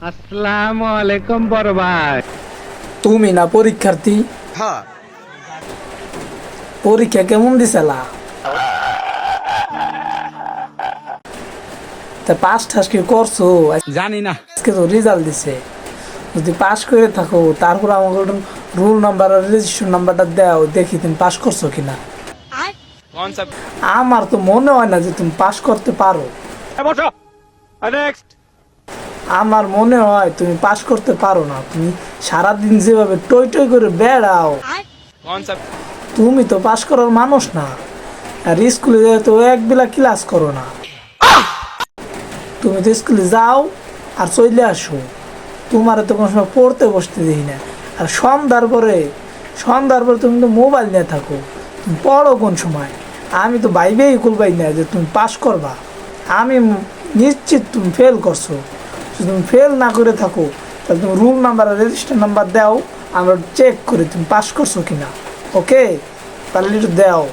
আসসালামু আলাইকুম বড় ভাই। তুমি না পরীক্ষার্থী? হ্যাঁ। পরীক্ষা কেমন দিছিলা? তা পাস টাস কি করছো? জানি না। আজকে তো রেজাল্ট দিছে, যদি পাস করে থাকো তারপর আমাকে রোল নাম্বার আর রেজিস্ট্রেশন নাম্বারটা দাও, দেখি তুমি পাস করছো কিনা। আমার তো মনে হয় না যে তুমি পাস করতে পারো। আমার মনে হয় তুমি পাস করতে পারো না। তুমি সারাদিন যেভাবে টই টই করে বেড়াও, তুমি তো পাস করার মানুষ না। আর স্কুলে তো এক বেলা ক্লাস করো না, তুমি তো স্কুলে যাও আর চলে আসো। তোমার তো কোনো সময় পড়তে বসতে দিই না। আর সন্ধ্যার পরে তুমি তো মোবাইল নিয়ে থাকো। তুমি পড়ো কোন সময়? আমি তো ভাইবেই খুলবাই না যে তুমি পাস করবা। আমি নিশ্চিত তুমি ফেল করছো। যদি তুমি ফেল না করে থাকো তাহলে তুমি রুল নাম্বার আর রেজিস্টার নাম্বার দাও, আমরা চেক করি তুমি পাস করছো কিনা। ওকে, তাহলে একটু দাও।